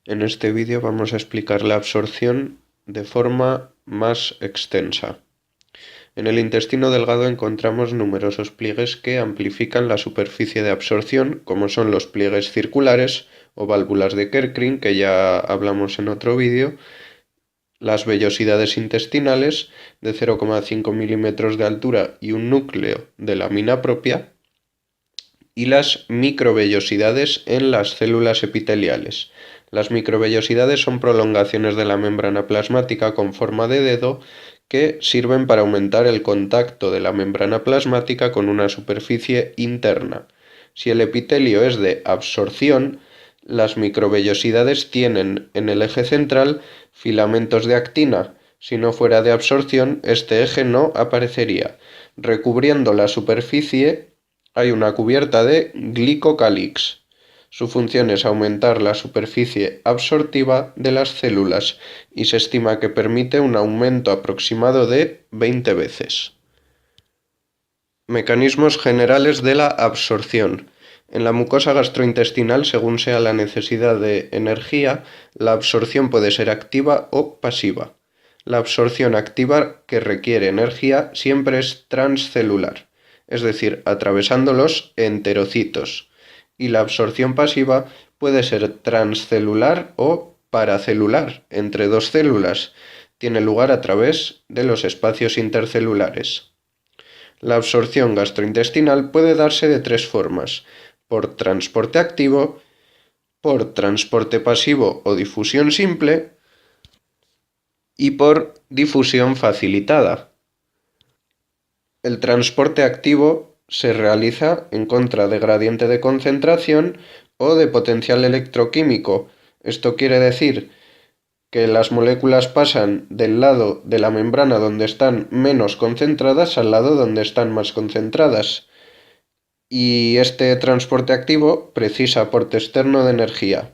En este vídeo vamos a explicar la absorción de forma más extensa. En el intestino delgado encontramos numerosos pliegues que amplifican la superficie de absorción, como son los pliegues circulares o válvulas de Kerckring, que ya hablamos en otro vídeo, las vellosidades intestinales de 0,5 milímetros de altura y un núcleo de lámina propia, y las microvellosidades en las células epiteliales. Las microvellosidades son prolongaciones de la membrana plasmática con forma de dedo que sirven para aumentar el contacto de la membrana plasmática con una superficie interna. Si el epitelio es de absorción, las microvellosidades tienen en el eje central filamentos de actina. Si no fuera de absorción, este eje no aparecería. Recubriendo la superficie hay una cubierta de glicocálix. Su función es aumentar la superficie absortiva de las células y se estima que permite un aumento aproximado de 20 veces. Mecanismos generales de la absorción. En la mucosa gastrointestinal, según sea la necesidad de energía, la absorción puede ser activa o pasiva. La absorción activa que requiere energía siempre es transcelular, es decir, atravesando los enterocitos, y la absorción pasiva puede ser transcelular o paracelular, entre dos células. Tiene lugar a través de los espacios intercelulares. La absorción gastrointestinal puede darse de tres formas: por transporte activo, por transporte pasivo o difusión simple y por difusión facilitada. El transporte activo se realiza en contra de gradiente de concentración o de potencial electroquímico. Esto quiere decir que las moléculas pasan del lado de la membrana donde están menos concentradas al lado donde están más concentradas. Y este transporte activo precisa aporte externo de energía.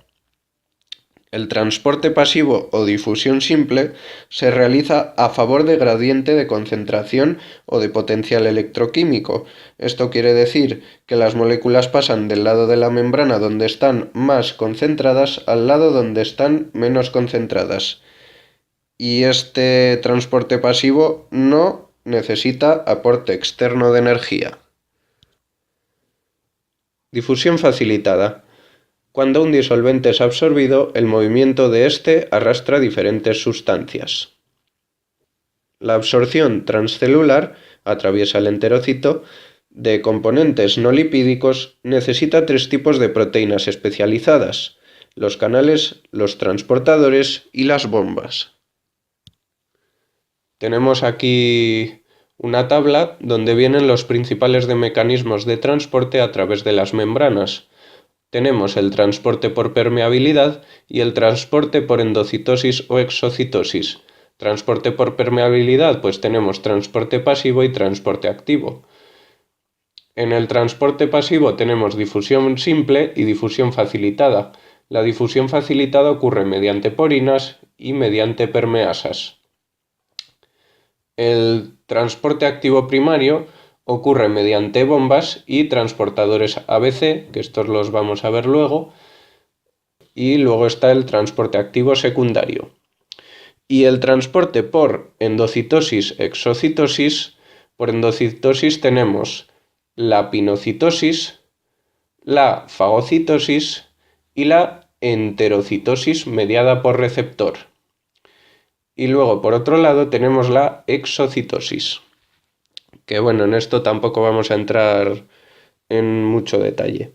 El transporte pasivo o difusión simple se realiza a favor de gradiente de concentración o de potencial electroquímico. Esto quiere decir que las moléculas pasan del lado de la membrana donde están más concentradas al lado donde están menos concentradas. Y este transporte pasivo no necesita aporte externo de energía. Difusión facilitada. Cuando un disolvente es absorbido, el movimiento de éste arrastra diferentes sustancias. La absorción transcelular atraviesa el enterocito de componentes no lipídicos. Necesita tres tipos de proteínas especializadas: los canales, los transportadores y las bombas. Tenemos aquí una tabla donde vienen los principales mecanismos de transporte a través de las membranas. Tenemos el transporte por permeabilidad y el transporte por endocitosis o exocitosis. Transporte por permeabilidad, pues tenemos transporte pasivo y transporte activo. En el transporte pasivo tenemos difusión simple y difusión facilitada. La difusión facilitada ocurre mediante porinas y mediante permeasas. El transporte activo primario ocurre mediante bombas y transportadores ABC, que estos los vamos a ver luego, y luego está el transporte activo secundario. Y el transporte por endocitosis-exocitosis, por endocitosis tenemos la pinocitosis, la fagocitosis y la enterocitosis mediada por receptor. Y luego, por otro lado, tenemos la exocitosis, que bueno, en esto tampoco vamos a entrar en mucho detalle.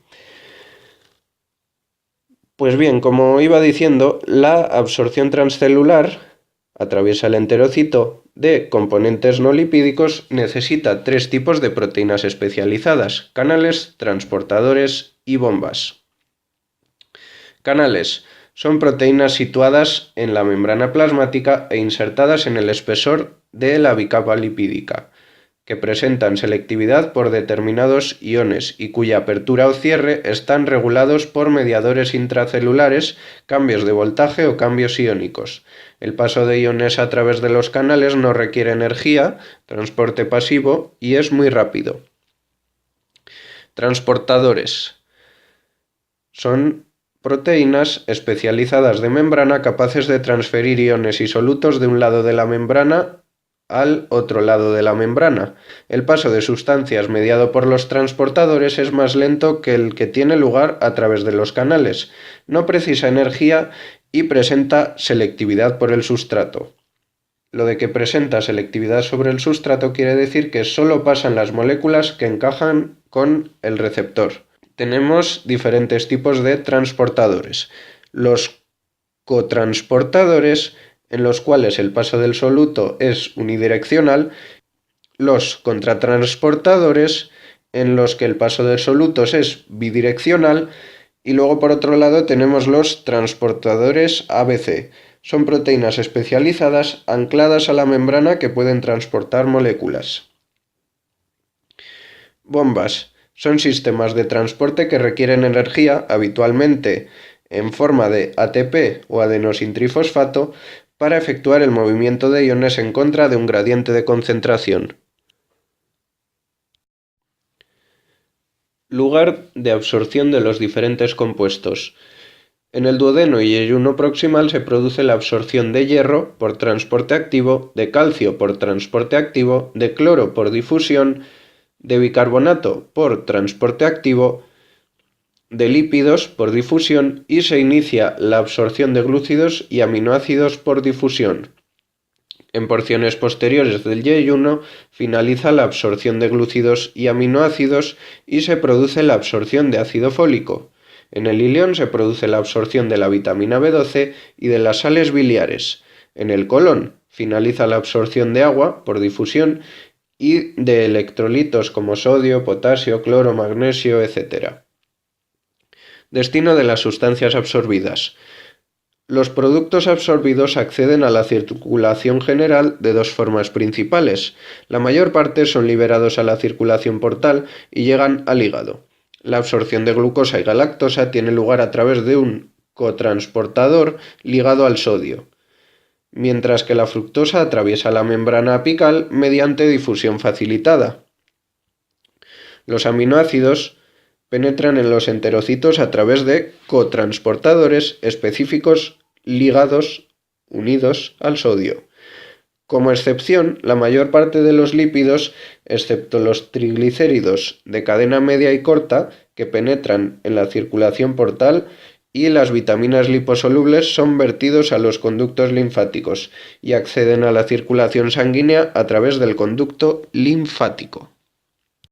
Pues bien, como iba diciendo, la absorción transcelular atraviesa el enterocito de componentes no lipídicos. Necesita tres tipos de proteínas especializadas: canales, transportadores y bombas. Canales son proteínas situadas en la membrana plasmática e insertadas en el espesor de la bicapa lipídica, que presentan selectividad por determinados iones y cuya apertura o cierre están regulados por mediadores intracelulares, cambios de voltaje o cambios iónicos. El paso de iones a través de los canales no requiere energía, transporte pasivo, y es muy rápido. Transportadores son proteínas especializadas de membrana capaces de transferir iones y solutos de un lado de la membrana al otro lado de la membrana. El paso de sustancias mediado por los transportadores es más lento que el que tiene lugar a través de los canales. No precisa energía y presenta selectividad por el sustrato. Lo de que presenta selectividad sobre el sustrato quiere decir que solo pasan las moléculas que encajan con el receptor. Tenemos diferentes tipos de transportadores. Los cotransportadores, en los cuales el paso del soluto es unidireccional, los contratransportadores, en los que el paso de solutos es bidireccional, y luego por otro lado tenemos los transportadores ABC. Son proteínas especializadas ancladas a la membrana que pueden transportar moléculas. Bombas. Son sistemas de transporte que requieren energía, habitualmente en forma de ATP o adenosintrifosfato, para efectuar el movimiento de iones en contra de un gradiente de concentración. Lugar de absorción de los diferentes compuestos. En el duodeno y yeyuno proximal se produce la absorción de hierro por transporte activo, de calcio por transporte activo, de cloro por difusión, de bicarbonato por transporte activo, de lípidos por difusión, y se inicia la absorción de glúcidos y aminoácidos por difusión. En porciones posteriores del yeyuno finaliza la absorción de glúcidos y aminoácidos y se produce la absorción de ácido fólico. En el ilión se produce la absorción de la vitamina B12 y de las sales biliares. En el colon finaliza la absorción de agua por difusión y de electrolitos como sodio, potasio, cloro, magnesio, etc. Destino de las sustancias absorbidas. Los productos absorbidos acceden a la circulación general de dos formas principales. La mayor parte son liberados a la circulación portal y llegan al hígado. La absorción de glucosa y galactosa tiene lugar a través de un cotransportador ligado al sodio, mientras que la fructosa atraviesa la membrana apical mediante difusión facilitada. Los aminoácidos penetran en los enterocitos a través de cotransportadores específicos unidos al sodio. Como excepción, la mayor parte de los lípidos, excepto los triglicéridos de cadena media y corta, que penetran en la circulación portal, y las vitaminas liposolubles, son vertidos a los conductos linfáticos y acceden a la circulación sanguínea a través del conducto linfático.